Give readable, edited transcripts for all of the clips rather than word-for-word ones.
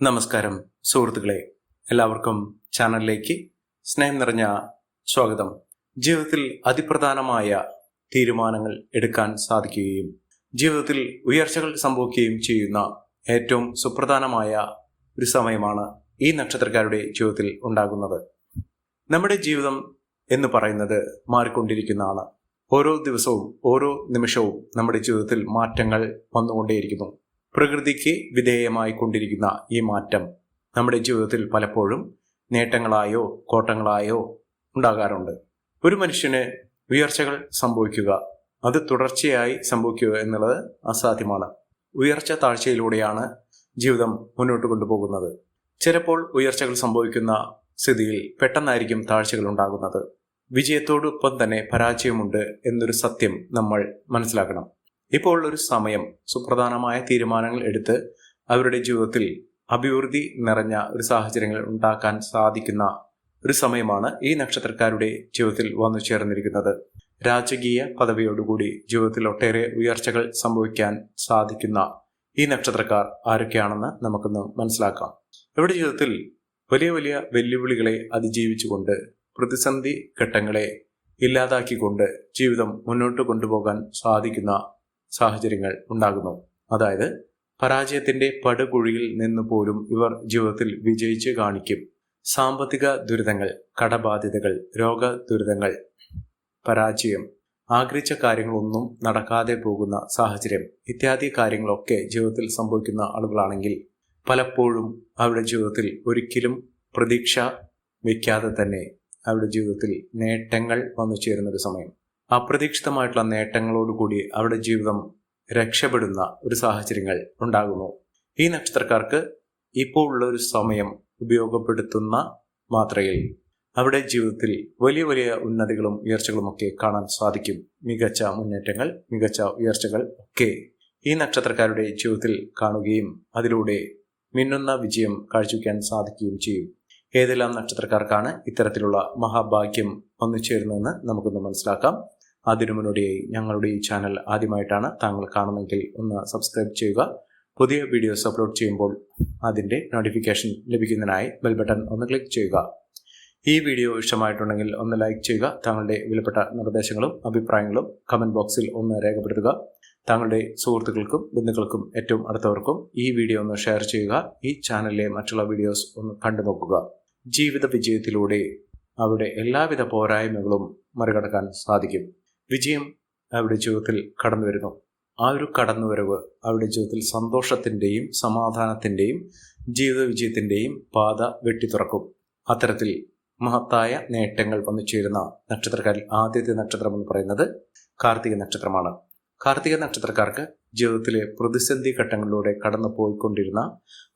നമസ്കാരം സുഹൃത്തുക്കളെ, എല്ലാവർക്കും ചാനലിലേക്ക് സ്നേഹം നിറഞ്ഞ സ്വാഗതം. ജീവിതത്തിൽ അതിപ്രധാനമായ തീരുമാനങ്ങൾ എടുക്കാൻ സാധിക്കുകയും ജീവിതത്തിൽ ഉയർച്ചകൾ സംഭവിക്കുകയും ചെയ്യുന്ന ഏറ്റവും സുപ്രധാനമായ ഒരു സമയമാണ് ഈ നക്ഷത്രക്കാരുടെ ജീവിതത്തിൽ ഉണ്ടാകുന്നത്. നമ്മുടെ ജീവിതം എന്ന് പറയുന്നത് മാറിക്കൊണ്ടിരിക്കുന്നതാണ്. ഓരോ ദിവസവും ഓരോ നിമിഷവും നമ്മുടെ ജീവിതത്തിൽ മാറ്റങ്ങൾ വന്നുകൊണ്ടേയിരിക്കുന്നു. പ്രകൃതിക്ക് വിധേയമായി കൊണ്ടിരിക്കുന്ന ഈ മാറ്റം നമ്മുടെ ജീവിതത്തിൽ പലപ്പോഴും നേട്ടങ്ങളായോ കോട്ടങ്ങളായോ ഉണ്ടാകാറുണ്ട്. ഒരു മനുഷ്യന് ഉയർച്ചകൾ സംഭവിക്കുക, അത് തുടർച്ചയായി സംഭവിക്കുക എന്നുള്ളത് അസാധ്യമാണ്. ഉയർച്ച താഴ്ചയിലൂടെയാണ് ജീവിതം മുന്നോട്ട് കൊണ്ടുപോകുന്നത്. ചിലപ്പോൾ ഉയർച്ചകൾ സംഭവിക്കുന്ന സ്ഥിതിയിൽ പെട്ടെന്നായിരിക്കും താഴ്ചകൾ ഉണ്ടാകുന്നത്. വിജയത്തോടൊപ്പം തന്നെ പരാജയമുണ്ട് എന്നൊരു സത്യം നമ്മൾ മനസ്സിലാക്കണം. ഇപ്പോൾ ഒരു സമയം സുപ്രധാനമായ തീരുമാനങ്ങൾ എടുത്ത് അവരുടെ ജീവിതത്തിൽ അഭിവൃദ്ധി നിറഞ്ഞ ഒരു സാഹചര്യങ്ങൾ ഉണ്ടാക്കാൻ സാധിക്കുന്ന ഒരു സമയമാണ് ഈ നക്ഷത്രക്കാരുടെ ജീവിതത്തിൽ വന്നു ചേർന്നിരിക്കുന്നത്. രാജകീയ പദവിയോടുകൂടി ജീവിതത്തിൽ ഒട്ടേറെ ഉയർച്ചകൾ സംഭവിക്കാൻ സാധിക്കുന്ന ഈ നക്ഷത്രക്കാർ ആരൊക്കെയാണെന്ന് നമുക്കൊന്ന് മനസ്സിലാക്കാം. ഇവരുടെ ജീവിതത്തിൽ വലിയ വലിയ വെല്ലുവിളികളെ അതിജീവിച്ചുകൊണ്ട് പ്രതിസന്ധി ഘട്ടങ്ങളെ ഇല്ലാതാക്കിക്കൊണ്ട് ജീവിതം മുന്നോട്ട് കൊണ്ടുപോകാൻ സാധിക്കുന്ന സാഹചര്യങ്ങൾ ഉണ്ടാകുന്നു. അതായത് പരാജയത്തിന്റെ പടുകുഴിയിൽ നിന്ന് പോലും ഇവർ ജീവിതത്തിൽ വിജയിച്ച് കാണിക്കും. സാമ്പത്തിക ദുരിതങ്ങൾ, കടബാധ്യതകൾ, രോഗ ദുരിതങ്ങൾ, പരാജയം, ആഗ്രഹിച്ച കാര്യങ്ങളൊന്നും നടക്കാതെ പോകുന്ന സാഹചര്യം ഇത്യാദി കാര്യങ്ങളൊക്കെ ജീവിതത്തിൽ സംഭവിക്കുന്ന ആളുകളാണെങ്കിൽ പലപ്പോഴും അവരുടെ ജീവിതത്തിൽ ഒരിക്കലും പ്രതീക്ഷ വയ്ക്കാതെ തന്നെ അവരുടെ ജീവിതത്തിൽ നേട്ടങ്ങൾ വന്നു ചേരുന്നൊരു സമയം. അപ്രതീക്ഷിതമായിട്ടുള്ള നേട്ടങ്ങളോടുകൂടി അവരുടെ ജീവിതം രക്ഷപ്പെടുന്ന ഒരു സാഹചര്യങ്ങൾ ഉണ്ടാകുന്നു. ഈ നക്ഷത്രക്കാർക്ക് ഇപ്പോൾ ഉള്ള ഒരു സമയം ഉപയോഗപ്പെടുത്തുന്ന മാത്രയിൽ അവരുടെ ജീവിതത്തിൽ വലിയ വലിയ ഉന്നതികളും ഉയർച്ചകളും ഒക്കെ കാണാൻ സാധിക്കും. മികച്ച മുന്നേറ്റങ്ങൾ, മികച്ച ഉയർച്ചകൾ ഒക്കെ ഈ നക്ഷത്രക്കാരുടെ ജീവിതത്തിൽ കാണുകയും അതിലൂടെ മിന്നുന്ന വിജയം കാഴ്ചവെക്കാൻ സാധിക്കുകയും ചെയ്യും. ഏതെല്ലാം നക്ഷത്രക്കാർക്കാണ് ഇത്തരത്തിലുള്ള മഹാഭാഗ്യം വന്നു ചേരുന്നതെന്ന് നമുക്കൊന്ന് മനസ്സിലാക്കാം. അതിനു മുന്നോടിയായി ഞങ്ങളുടെ ഈ ചാനൽ ആദ്യമായിട്ടാണ് താങ്കൾ കാണുന്നതെങ്കിൽ ഒന്ന് സബ്സ്ക്രൈബ് ചെയ്യുക. പുതിയ വീഡിയോസ് അപ്ലോഡ് ചെയ്യുമ്പോൾ അതിൻ്റെ നോട്ടിഫിക്കേഷൻ ലഭിക്കുന്നതിനായി ബെൽ ബട്ടൺ ഒന്ന് ക്ലിക്ക് ചെയ്യുക. ഈ വീഡിയോ ഇഷ്ടമായിട്ടുണ്ടെങ്കിൽ ഒന്ന് ലൈക്ക് ചെയ്യുക. താങ്കളുടെ വിലപ്പെട്ട നിർദ്ദേശങ്ങളും അഭിപ്രായങ്ങളും കമൻറ്റ് ബോക്സിൽ ഒന്ന് രേഖപ്പെടുത്തുക. താങ്കളുടെ സുഹൃത്തുക്കൾക്കും ബന്ധുക്കൾക്കും ഏറ്റവും അടുത്തവർക്കും ഈ വീഡിയോ ഒന്ന് ഷെയർ ചെയ്യുക. ഈ ചാനലിലെ മറ്റുള്ള വീഡിയോസ് ഒന്ന് കണ്ടു നോക്കുക. ജീവിത വിജയത്തിലൂടെ അവരുടെ എല്ലാവിധ പോരായ്മകളും മറികടക്കാൻ സാധിക്കും. വിജയം അവരുടെ ജീവിതത്തിൽ കടന്നു വരുന്നു. ആ ഒരു കടന്നുവരവ് അവരുടെ ജീവിതത്തിൽ സന്തോഷത്തിൻ്റെയും സമാധാനത്തിൻ്റെയും ജീവിത വിജയത്തിൻ്റെയും പാത വെട്ടിത്തുറക്കും. അത്തരത്തിൽ മഹത്തായ നേട്ടങ്ങൾ വന്നു ചേരുന്ന നക്ഷത്രക്കാരിൽ ആദ്യത്തെ നക്ഷത്രം എന്ന് പറയുന്നത് കാർത്തിക നക്ഷത്രമാണ്. കാർത്തിക നക്ഷത്രക്കാർക്ക് ജീവിതത്തിലെ പ്രതിസന്ധി ഘട്ടങ്ങളിലൂടെ കടന്നു പോയിക്കൊണ്ടിരുന്ന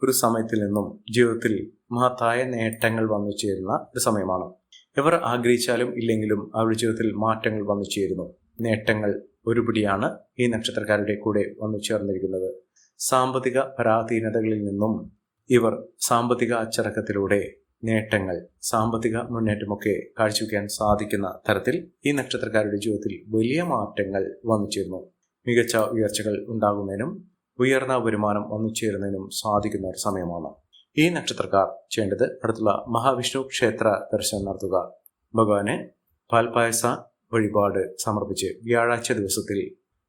ഒരു സമയത്തിൽ നിന്നും ജീവിതത്തിൽ മഹത്തായ നേട്ടങ്ങൾ വന്നു ചേരുന്ന ഒരു സമയമാണ്. ഇവർ ആഗ്രഹിച്ചാലും ഇല്ലെങ്കിലും അവരുടെ ജീവിതത്തിൽ മാറ്റങ്ങൾ വന്നു ചേരുന്നു. നേട്ടങ്ങൾ ഒരുപിടിയാണ് ഈ നക്ഷത്രക്കാരുടെ കൂടെ വന്നു ചേർന്നിരിക്കുന്നത്. സാമ്പത്തിക പരാധീനതകളിൽ നിന്നും ഇവർ സാമ്പത്തിക അച്ചടക്കത്തിലൂടെ നേട്ടങ്ങൾ, സാമ്പത്തിക മുന്നേറ്റമൊക്കെ കാഴ്ചവെക്കാൻ സാധിക്കുന്ന തരത്തിൽ ഈ നക്ഷത്രക്കാരുടെ ജീവിതത്തിൽ വലിയ മാറ്റങ്ങൾ വന്നു ചേരുന്നു. മികച്ച ഉയർച്ചകൾ ഉണ്ടാകുന്നതിനും ഉയർന്ന വരുമാനം വന്നു ചേരുന്നതിനും സാധിക്കുന്ന ഒരു സമയമാണ്. ഈ നക്ഷത്രക്കാർ ചെയ്യേണ്ടത് അടുത്തുള്ള മഹാവിഷ്ണു ക്ഷേത്ര ദർശനം നടത്തുക. ഭഗവാന് പാൽപായസ വഴിപാട് സമർപ്പിച്ച് വ്യാഴാഴ്ച ദിവസത്തിൽ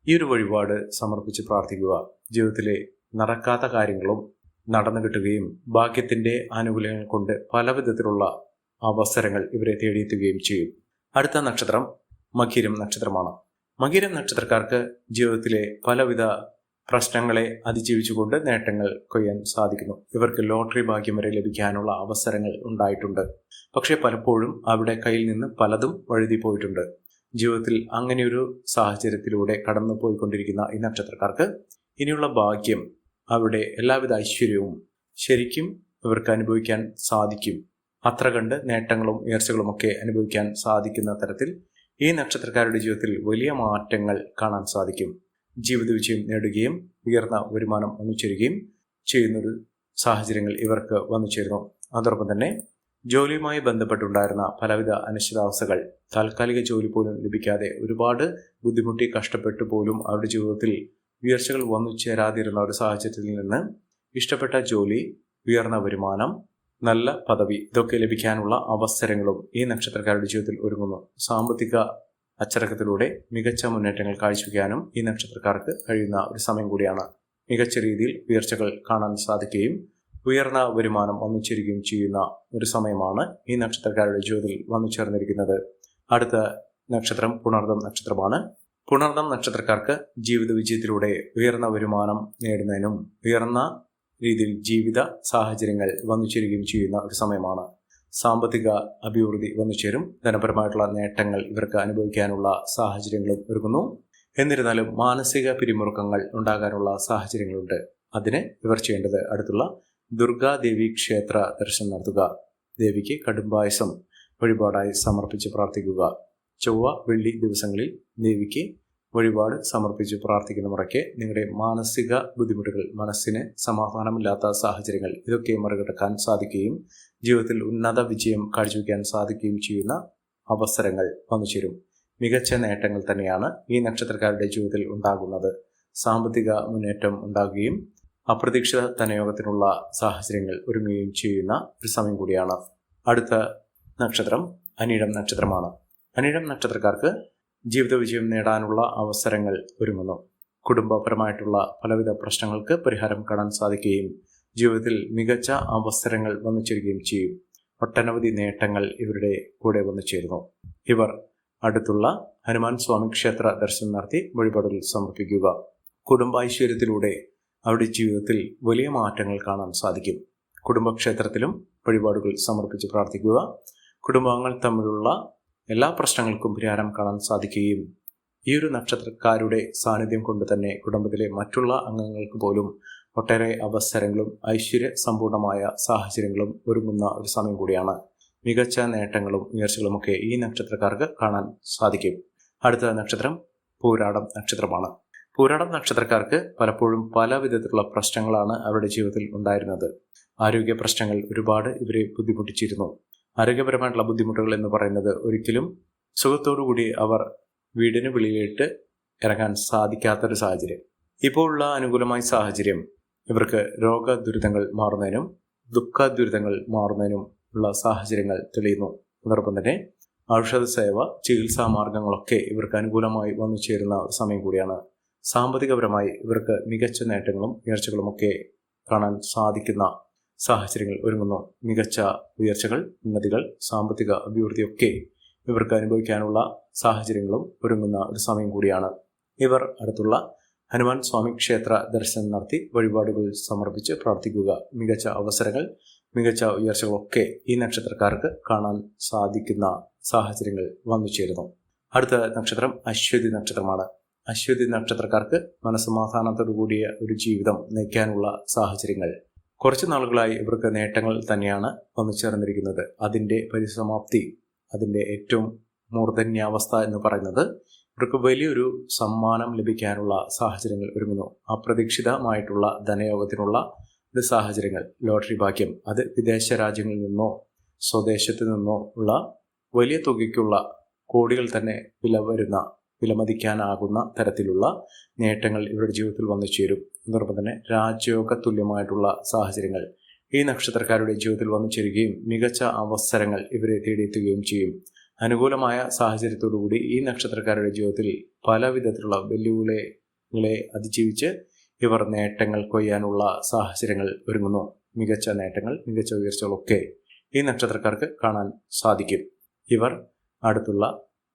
ഈ ഒരു വഴിപാട് സമർപ്പിച്ച് പ്രാർത്ഥിക്കുക. ജീവിതത്തിലെ നടക്കാത്ത കാര്യങ്ങളും നടന്നു കിട്ടുകയും ഭാഗ്യത്തിന്റെ ആനുകൂല്യങ്ങൾ കൊണ്ട് പല വിധത്തിലുള്ള അവസരങ്ങൾ ഇവരെ തേടിയെത്തുകയും ചെയ്യും. അടുത്ത നക്ഷത്രം മകീരം നക്ഷത്രമാണ്. മകീരം നക്ഷത്രക്കാർക്ക് ജീവിതത്തിലെ പലവിധ പ്രശ്നങ്ങളെ അതിജീവിച്ചുകൊണ്ട് നേട്ടങ്ങൾ കൊയ്യാൻ സാധിക്കുന്നു. ഇവർക്ക് ലോട്ടറി ഭാഗ്യം വരെ ലഭിക്കാനുള്ള അവസരങ്ങൾ ഉണ്ടായിട്ടുണ്ട്. പക്ഷേ പലപ്പോഴും അവരുടെ കയ്യിൽ നിന്ന് പലതും വഴുതി പോയിട്ടുണ്ട്. ജീവിതത്തിൽ അങ്ങനെയൊരു സാഹചര്യത്തിലൂടെ കടന്നു പോയിക്കൊണ്ടിരിക്കുന്ന ഈ നക്ഷത്രക്കാർക്ക് ഇനിയുള്ള ഭാഗ്യം, അവരുടെ എല്ലാവിധ ഐശ്വര്യവും ശരിക്കും ഇവർക്ക് അനുഭവിക്കാൻ സാധിക്കും. അത്ര കണ്ട് നേട്ടങ്ങളും ഉയർച്ചകളും ഒക്കെ അനുഭവിക്കാൻ സാധിക്കുന്ന തരത്തിൽ ഈ നക്ഷത്രക്കാരുടെ ജീവിതത്തിൽ വലിയ മാറ്റങ്ങൾ കാണാൻ സാധിക്കും. ജീവിത വിജയം നേടുകയും ഉയർന്ന വരുമാനം വന്നു ചേരുകയും ചെയ്യുന്നൊരു സാഹചര്യങ്ങൾ ഇവർക്ക് വന്നു ചേരുന്നു. അതോടൊപ്പം തന്നെ ജോലിയുമായി ബന്ധപ്പെട്ടുണ്ടായിരുന്ന പലവിധ അനിശ്ചിതാവസ്ഥകൾ, താൽക്കാലിക ജോലി പോലും ലഭിക്കാതെ ഒരുപാട് ബുദ്ധിമുട്ടി കഷ്ടപ്പെട്ടു പോലും അവരുടെ ജീവിതത്തിൽ ഉയർച്ചകൾ വന്നു ചേരാതിരുന്ന ഒരു സാഹചര്യത്തിൽ നിന്ന് ഇഷ്ടപ്പെട്ട ജോലി ഉയർന്ന വരുമാനം, നല്ല പദവി ഇതൊക്കെ ലഭിക്കാനുള്ള അവസരങ്ങളും ഈ നക്ഷത്രക്കാരുടെ ജീവിതത്തിൽ ഒരുങ്ങുന്നു. സാമ്പത്തിക അച്ചടക്കത്തിലൂടെ മികച്ച മുന്നേറ്റങ്ങൾ കാഴ്ചവെക്കാനും ഈ നക്ഷത്രക്കാർക്ക് കഴിയുന്ന ഒരു സമയം കൂടിയാണ്. മികച്ച രീതിയിൽ ഉയർച്ചകൾ കാണാൻ സാധിക്കുകയും ഉയർന്ന വരുമാനം വന്നു ചേരുകയും ചെയ്യുന്ന ഒരു സമയമാണ് ഈ നക്ഷത്രക്കാരുടെ ജീവിതത്തിൽ വന്നു ചേർന്നിരിക്കുന്നത്. അടുത്ത നക്ഷത്രം പുണർദം നക്ഷത്രമാണ്. പുണർദം നക്ഷത്രക്കാർക്ക് ജീവിത വിജയത്തിലൂടെ ഉയർന്ന വരുമാനം നേടുന്നതിനും ഉയർന്ന രീതിയിൽ ജീവിത സാഹചര്യങ്ങൾ വന്നു ചേരുകയും ചെയ്യുന്ന ഒരു സമയമാണ്. സാമ്പത്തിക അഭിവൃദ്ധി വന്നു ചേരും. ധനപരമായിട്ടുള്ള നേട്ടങ്ങൾ ഇവർക്ക് അനുഭവിക്കാനുള്ള സാഹചര്യങ്ങളും ഒരുങ്ങുന്നു. എന്നിരുന്നാലും മാനസിക പിരിമുറുക്കങ്ങൾ ഉണ്ടാകാനുള്ള സാഹചര്യങ്ങളുണ്ട്. അതിന് ഇവർ ചെയ്യേണ്ടത് അടുത്തുള്ള ദുർഗാദേവി ക്ഷേത്ര ദർശനം നടത്തുക. ദേവിക്ക് കടുംപായസം വഴിപാടായി സമർപ്പിച്ച് പ്രാർത്ഥിക്കുക. ചൊവ്വ, വെള്ളി ദിവസങ്ങളിൽ ദേവിക്ക് വഴിപാട് സമർപ്പിച്ച് പ്രാർത്ഥിക്കുന്ന മുറയ്ക്ക് നിങ്ങളുടെ മാനസിക ബുദ്ധിമുട്ടുകൾ, മനസ്സിന് സമാധാനമില്ലാത്ത സാഹചര്യങ്ങൾ ഇതൊക്കെ മറികടക്കാൻ സാധിക്കുകയും ജീവിതത്തിൽ ഉന്നത വിജയം കാഴ്ചവെക്കാൻ സാധിക്കുകയും ചെയ്യുന്ന അവസരങ്ങൾ വന്നു ചേരും. മികച്ച നേട്ടങ്ങൾ തന്നെയാണ് ഈ നക്ഷത്രക്കാരുടെ ജീവിതത്തിൽ ഉണ്ടാകുന്നത്. സാമ്പത്തിക മുന്നേറ്റം ഉണ്ടാകുകയും അപ്രതീക്ഷിത ധനയോഗത്തിനുള്ള സാഹചര്യങ്ങൾ ഒരുങ്ങുകയും ചെയ്യുന്ന ഒരു സമയം കൂടിയാണ്. അടുത്ത നക്ഷത്രം അനിഴം നക്ഷത്രമാണ്. അനിഴം നക്ഷത്രക്കാർക്ക് ജീവിത വിജയം നേടാനുള്ള അവസരങ്ങൾ ഒരുങ്ങുന്നു. കുടുംബപരമായിട്ടുള്ള പലവിധ പ്രശ്നങ്ങൾക്ക് പരിഹാരം കാണാൻ സാധിക്കുകയും ജീവിതത്തിൽ മികച്ച അവസരങ്ങൾ വന്നു ചേരുകയും ചെയ്യും. ഒട്ടനവധി നേട്ടങ്ങൾ ഇവരുടെ കൂടെ വന്നു ചേരുന്നു. ഇവർ അടുത്തുള്ള ഹനുമാൻ സ്വാമി ക്ഷേത്ര ദർശനം നടത്തി വഴിപാടുകൾ സമർപ്പിക്കുക. കുടുംബൈശ്വര്യത്തിലൂടെ അവരുടെ ജീവിതത്തിൽ വലിയ മാറ്റങ്ങൾ കാണാൻ സാധിക്കും. കുടുംബക്ഷേത്രത്തിലും വഴിപാടുകൾ സമർപ്പിച്ച് പ്രാർത്ഥിക്കുക. കുടുംബാംഗങ്ങൾ തമ്മിലുള്ള എല്ലാ പ്രശ്നങ്ങൾക്കും പരിഹാരം കാണാൻ സാധിക്കുകയും ഈ ഒരു നക്ഷത്രക്കാരുടെ സാന്നിധ്യം കൊണ്ട് തന്നെ കുടുംബത്തിലെ മറ്റുള്ള അംഗങ്ങൾക്ക് പോലും ഒട്ടേറെ അവസരങ്ങളും ഐശ്വര്യ സമ്പൂർണമായ സാഹചര്യങ്ങളും ഒരുങ്ങുന്ന ഒരു സമയം കൂടിയാണ്. മികച്ച നേട്ടങ്ങളും ഉയർച്ചകളുമൊക്കെ ഈ നക്ഷത്രക്കാർക്ക് കാണാൻ സാധിക്കും. അടുത്ത നക്ഷത്രം പൂരാടം നക്ഷത്രമാണ്. പൂരാടം നക്ഷത്രക്കാർക്ക് പലപ്പോഴും പല വിധത്തിലുള്ള പ്രശ്നങ്ങളാണ് അവരുടെ ജീവിതത്തിൽ ഉണ്ടായിരുന്നത്. ആരോഗ്യ പ്രശ്നങ്ങൾ ഒരുപാട് ഇവരെ ബുദ്ധിമുട്ടിച്ചിരുന്നു. ആരോഗ്യപരമായിട്ടുള്ള ബുദ്ധിമുട്ടുകൾ എന്ന് പറയുന്നത് ഒരിക്കലും സുഖത്തോടുകൂടി അവർ വീടിന് വെളിയിലിട്ട് ഇറങ്ങാൻ സാധിക്കാത്തൊരു സാഹചര്യം. ഇപ്പോൾ ഉള്ള അനുകൂലമായ സാഹചര്യം ഇവർക്ക് രോഗദുരിതങ്ങൾ മാറുന്നതിനും ദുഃഖ ദുരിതങ്ങൾ മാറുന്നതിനും ഉള്ള സാഹചര്യങ്ങൾ തെളിയുന്നു. അതോടൊപ്പം തന്നെ ഔഷധ സേവ, ചികിത്സാ മാർഗങ്ങളൊക്കെ ഇവർക്ക് അനുകൂലമായി വന്നു ചേരുന്ന ഒരു സമയം കൂടിയാണ്. സാമ്പത്തികപരമായി ഇവർക്ക് മികച്ച നേട്ടങ്ങളും ഉയർച്ചകളുമൊക്കെ കാണാൻ സാധിക്കുന്ന സാഹചര്യങ്ങൾ ഒരുങ്ങുന്നു. മികച്ച ഉയർച്ചകൾ, ഉന്നതികൾ, സാമ്പത്തിക അഭിവൃദ്ധിയൊക്കെ ഇവർക്ക് അനുഭവിക്കാനുള്ള സാഹചര്യങ്ങളും ഒരുങ്ങുന്ന ഒരു സമയം കൂടിയാണ്. ഇവർ അടുത്തുള്ള ഹനുമാൻ സ്വാമി ക്ഷേത്ര ദർശനം നടത്തി വഴിപാടുകൾ സമർപ്പിച്ച് പ്രാർത്ഥിക്കുക. മികച്ച അവസരങ്ങൾ, മികച്ച ഉയർച്ചകളൊക്കെ ഈ നക്ഷത്രക്കാർക്ക് കാണാൻ സാധിക്കുന്ന സാഹചര്യങ്ങൾ വന്നു ചേരുന്നു. അടുത്ത നക്ഷത്രം അശ്വതി നക്ഷത്രമാണ്. അശ്വതി നക്ഷത്രക്കാർക്ക് മനസ്സമാധാനത്തോടു കൂടിയ ഒരു ജീവിതം നയിക്കാനുള്ള സാഹചര്യങ്ങൾ കുറച്ച് നാളുകളായി ഇവർക്ക് നേട്ടങ്ങൾ തന്നെയാണ് വന്നു ചേർന്നിരിക്കുന്നത്. അതിൻ്റെ പരിസമാപ്തി, അതിൻ്റെ ഏറ്റവും മൂർധന്യാവസ്ഥ എന്ന് പറയുന്നത് ഇവർക്ക് വലിയൊരു സമ്മാനം ലഭിക്കാനുള്ള സാഹചര്യങ്ങൾ ഒരുങ്ങുന്നു. അപ്രതീക്ഷിതമായിട്ടുള്ള ധനയോഗത്തിനുള്ള ഒരു സാഹചര്യങ്ങൾ, ലോട്ടറി ഭാഗ്യം, അത് വിദേശ രാജ്യങ്ങളിൽ നിന്നോ സ്വദേശത്ത് നിന്നോ ഉള്ള വലിയ തുകയ്ക്കുള്ള കോടികൾ തന്നെ വിലമതിക്കാനാകുന്ന തരത്തിലുള്ള നേട്ടങ്ങൾ ഇവരുടെ ജീവിതത്തിൽ വന്നു ചേരും. അതോടൊപ്പം തന്നെ രാജയോഗ തുല്യമായിട്ടുള്ള സാഹചര്യങ്ങൾ ഈ നക്ഷത്രക്കാരുടെ ജീവിതത്തിൽ വന്നു ചേരുകയും മികച്ച അവസരങ്ങൾ ഇവരെ തേടിയെത്തുകയും ചെയ്യും. അനുകൂലമായ സാഹചര്യത്തോടുകൂടി ഈ നക്ഷത്രക്കാരുടെ ജീവിതത്തിൽ പല വിധത്തിലുള്ള വെല്ലുവിളികളെ അതിജീവിച്ച് ഇവർ നേട്ടങ്ങൾ കൊയ്യാനുള്ള സാഹചര്യങ്ങൾ ഒരുങ്ങുന്നു. മികച്ച നേട്ടങ്ങൾ, മികച്ച ഉയർച്ചകളൊക്കെ ഈ നക്ഷത്രക്കാർക്ക് കാണാൻ സാധിക്കും. ഇവർ അടുത്തുള്ള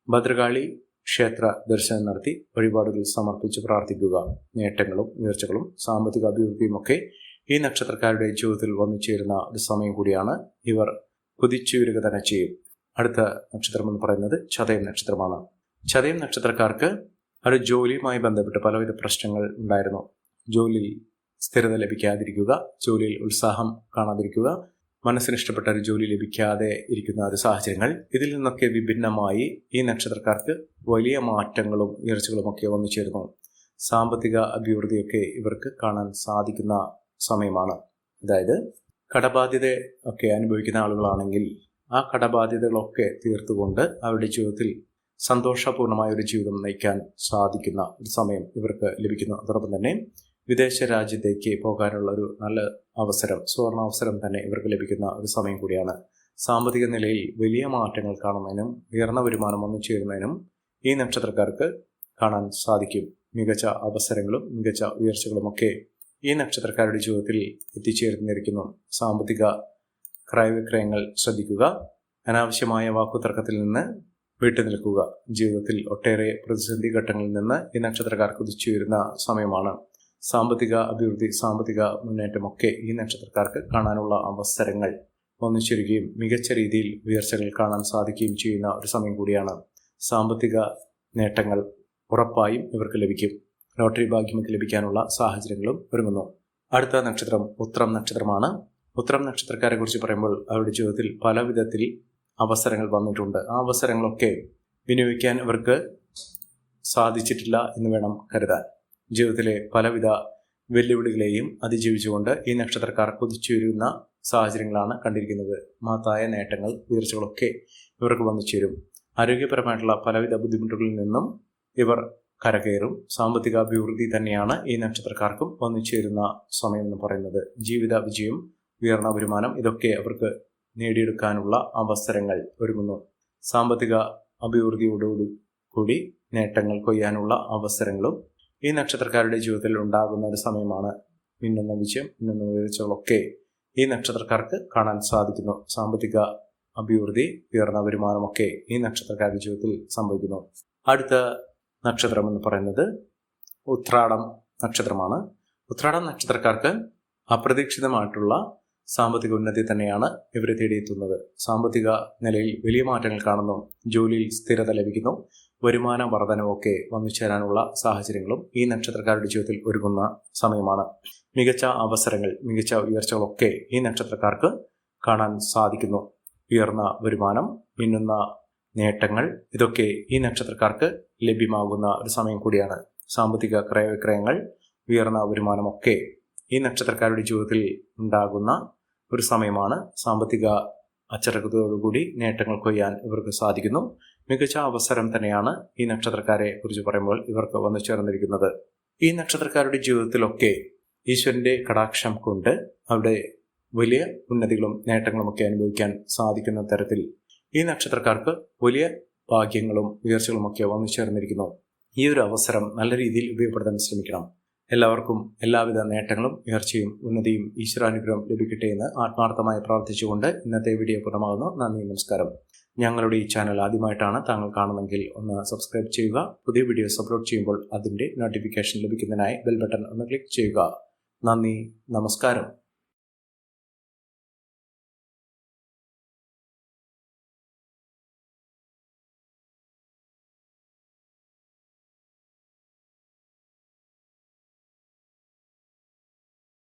ഭദ്രകാളി ക്ഷേത്ര ദർശനം നടത്തി വഴിപാടുകൾ സമർപ്പിച്ച് പ്രാർത്ഥിക്കുക. നേട്ടങ്ങളും ഉയർച്ചകളും സാമ്പത്തിക അഭിവൃദ്ധിയുമൊക്കെ ഈ നക്ഷത്രക്കാരുടെ ജീവിതത്തിൽ വന്നു ചേരുന്ന ഒരു സമയം കൂടിയാണ്. ഇവർ കുതിച്ചുയരുക തന്നെ ചെയ്യും. അടുത്ത നക്ഷത്രം എന്ന് പറയുന്നത് ചതയം നക്ഷത്രമാണ്. ചതയം നക്ഷത്രക്കാർക്ക് അവരുടെ ജോലിയുമായി ബന്ധപ്പെട്ട് പലവിധ പ്രശ്നങ്ങൾ ഉണ്ടായിരുന്നു. ജോലിയിൽ സ്ഥിരത ലഭിക്കാതിരിക്കുക, ജോലിയിൽ ഉത്സാഹം കാണാതിരിക്കുക, മനസ്സിനിഷ്ടപ്പെട്ട ഒരു ജോലി ലഭിക്കാതെ ഇരിക്കുന്ന ഒരു സാഹചര്യങ്ങൾ, ഇതിൽ നിന്നൊക്കെ വിഭിന്നമായി ഈ നക്ഷത്രക്കാർക്ക് വലിയ മാറ്റങ്ങളും ഉയർച്ചകളുമൊക്കെ വന്നു ചേരുന്നു. സാമ്പത്തിക അഭിവൃദ്ധിയൊക്കെ ഇവർക്ക് കാണാൻ സാധിക്കുന്ന സമയമാണ്. അതായത് കടബാധ്യത ഒക്കെ അനുഭവിക്കുന്ന ആളുകളാണെങ്കിൽ ആ കടബാധ്യതകളൊക്കെ തീർത്തുകൊണ്ട് അവരുടെ ജീവിതത്തിൽ സന്തോഷപൂർണമായ ഒരു ജീവിതം നയിക്കാൻ സാധിക്കുന്ന ഒരു സമയം ഇവർക്ക് ലഭിക്കുന്നു. അതോടൊപ്പം തന്നെ വിദേശ രാജ്യത്തേക്ക് പോകാനുള്ള ഒരു നല്ല അവസരം, സുവർണാവസരം തന്നെ ഇവർക്ക് ലഭിക്കുന്ന ഒരു സമയം കൂടിയാണ്. സാമ്പത്തിക നിലയിൽ വലിയ മാറ്റങ്ങൾ കാണുന്നതിനും ഉയർന്ന വരുമാനം വന്നു ചേരുന്നതിനും ഈ നക്ഷത്രക്കാർക്ക് കാണാൻ സാധിക്കും. മികച്ച അവസരങ്ങളും മികച്ച ഉയർച്ചകളുമൊക്കെ ഈ നക്ഷത്രക്കാരുടെ ജീവിതത്തിൽ എത്തിച്ചേർന്നിരിക്കുന്നു. സാമ്പത്തിക ക്രയവിക്രയങ്ങൾ ശ്രദ്ധിക്കുക. അനാവശ്യമായ വാക്കുതർക്കത്തിൽ നിന്ന് വിട്ടുനിൽക്കുക. ജീവിതത്തിൽ ഒട്ടേറെ പ്രതിസന്ധി ഘട്ടങ്ങളിൽ നിന്ന് ഈ നക്ഷത്രക്കാർ കുതിച്ചുയരുന്ന സമയമാണ്. സാമ്പത്തിക അഭിവൃദ്ധി, സാമ്പത്തിക മുന്നേറ്റമൊക്കെ ഈ നക്ഷത്രക്കാർക്ക് കാണാനുള്ള അവസരങ്ങൾ ഒന്നിച്ചേരുകയും മികച്ച രീതിയിൽ ഉയർച്ചകൾ കാണാൻ സാധിക്കുകയും ചെയ്യുന്ന ഒരു സമയം കൂടിയാണ്. സാമ്പത്തിക നേട്ടങ്ങൾ ഉറപ്പായും ഇവർക്ക് ലഭിക്കും. ലോട്ടറി ഭാഗ്യമൊക്കെ ലഭിക്കാനുള്ള സാഹചര്യങ്ങളും ഒരുങ്ങുന്നു. അടുത്ത നക്ഷത്രം ഉത്രം നക്ഷത്രമാണ്. ഉത്രം നക്ഷത്രക്കാരെ കുറിച്ച് പറയുമ്പോൾ അവരുടെ ജീവിതത്തിൽ പല വിധത്തിൽ അവസരങ്ങൾ വന്നിട്ടുണ്ട്. ആ അവസരങ്ങളൊക്കെ വിനിയോഗിക്കാൻ ഇവർക്ക് സാധിച്ചിട്ടില്ല എന്ന് വേണം കരുതാൻ. ജീവിതത്തിലെ പലവിധ വെല്ലുവിളികളെയും അതിജീവിച്ചുകൊണ്ട് ഈ നക്ഷത്രക്കാർ കുതിച്ചുയരുന്ന സാഹചര്യങ്ങളാണ് കണ്ടിരിക്കുന്നത്. മഹത്തായ നേട്ടങ്ങൾ, ഉയർച്ചകളൊക്കെ ഇവർക്ക് വന്നു ചേരും. ആരോഗ്യപരമായിട്ടുള്ള പലവിധ ബുദ്ധിമുട്ടുകളിൽ നിന്നും ഇവർ കരകയറും. സാമ്പത്തിക അഭിവൃദ്ധി തന്നെയാണ് ഈ നക്ഷത്രക്കാർക്കും വന്നു ചേരുന്ന സമയം എന്ന് പറയുന്നത്. ജീവിത വിജയം, ഉയർന്ന വരുമാനം ഇതൊക്കെ അവർക്ക് നേടിയെടുക്കാനുള്ള അവസരങ്ങൾ ഒരുങ്ങുന്നു. സാമ്പത്തിക അഭിവൃദ്ധിയോടുകൂടി നേട്ടങ്ങൾ കൊയ്യാനുള്ള അവസരങ്ങളും ഈ നക്ഷത്രക്കാരുടെ ജീവിതത്തിൽ ഉണ്ടാകുന്ന ഒരു സമയമാണ്. മിന്നുന്ന വിജയം, മിന്നുന്ന ഉയർച്ചകളൊക്കെ ഈ നക്ഷത്രക്കാർക്ക് കാണാൻ സാധിക്കുന്നു. സാമ്പത്തിക അഭിവൃദ്ധി, ഉയർന്ന വരുമാനമൊക്കെ ഈ നക്ഷത്രക്കാരുടെ ജീവിതത്തിൽ സംഭവിക്കുന്നു. അടുത്ത നക്ഷത്രം എന്ന് പറയുന്നത് ഉത്രാടം നക്ഷത്രമാണ്. ഉത്രാടം നക്ഷത്രക്കാർക്ക് അപ്രതീക്ഷിതമായിട്ടുള്ള സാമ്പത്തിക ഉന്നതി തന്നെയാണ് ഇവരെ തേടിയെത്തുന്നത്. സാമ്പത്തിക നിലയിൽ വലിയ മാറ്റങ്ങൾ കാണുന്നു. ജോലിയിൽ സ്ഥിരത ലഭിക്കുന്നു. വരുമാന വർധനവൊക്കെ വന്നു ചേരാനുള്ള സാഹചര്യങ്ങളും ഈ നക്ഷത്രക്കാരുടെ ജീവിതത്തിൽ ഒരുങ്ങുന്ന സമയമാണ്. മികച്ച അവസരങ്ങൾ, മികച്ച ഉയർച്ചകളൊക്കെ ഈ നക്ഷത്രക്കാർക്ക് കാണാൻ സാധിക്കുന്നു. ഉയർന്ന വരുമാനം, മിന്നുന്ന നേട്ടങ്ങൾ ഇതൊക്കെ ഈ നക്ഷത്രക്കാർക്ക് ലഭ്യമാകുന്ന ഒരു സമയം കൂടിയാണ്. സാമ്പത്തിക ക്രയവിക്രയങ്ങൾ, ഉയർന്ന വരുമാനമൊക്കെ ഈ നക്ഷത്രക്കാരുടെ ജീവിതത്തിൽ ഉണ്ടാകുന്ന ഒരു സമയമാണ്. സാമ്പത്തിക അച്ചടക്കത്തോടുകൂടി നേട്ടങ്ങൾ കൊയ്യാൻ ഇവർക്ക് സാധിക്കുന്നു. മികച്ച അവസരം തന്നെയാണ് ഈ നക്ഷത്രക്കാരെ കുറിച്ച് പറയുമ്പോൾ ഇവർക്ക് വന്നു ചേർന്നിരിക്കുന്നത്. ഈ നക്ഷത്രക്കാരുടെ ജീവിതത്തിലൊക്കെ ഈശ്വരന്റെ കടാക്ഷം കൊണ്ട് അവിടെ വലിയ ഉന്നതികളും നേട്ടങ്ങളുമൊക്കെ അനുഭവിക്കാൻ സാധിക്കുന്ന തരത്തിൽ ഈ നക്ഷത്രക്കാർക്ക് വലിയ ഭാഗ്യങ്ങളും ഉയർച്ചകളുമൊക്കെ വന്നു ചേർന്നിരിക്കുന്നു. ഈ ഒരു അവസരം നല്ല രീതിയിൽ ഉപയോഗപ്പെടുത്താൻ ശ്രമിക്കണം. എല്ലാവർക്കും എല്ലാവിധ നേട്ടങ്ങളും ഉയർച്ചയും ഉന്നതിയും ഈശ്വരാനുഗ്രഹം ലഭിക്കട്ടെ എന്ന് ആത്മാർത്ഥമായി പ്രാർത്ഥിച്ചുകൊണ്ട് ഇന്നത്തെ വീഡിയോ പൂർണ്ണമാകുന്നു. നന്ദി, നമസ്കാരം. ഞങ്ങളുടെ ഈ ചാനൽ ആദ്യമായിട്ടാണ് താങ്കൾ കാണുന്നതെങ്കിൽ ഒന്ന് സബ്സ്ക്രൈബ് ചെയ്യുക. പുതിയ വീഡിയോസ് അപ്ലോഡ് ചെയ്യുമ്പോൾ അതിൻ്റെ നോട്ടിഫിക്കേഷൻ ലഭിക്കുന്നതിനായി ബെൽ ബട്ടൺ ഒന്ന് ക്ലിക്ക് ചെയ്യുക. നന്ദി, നമസ്കാരം.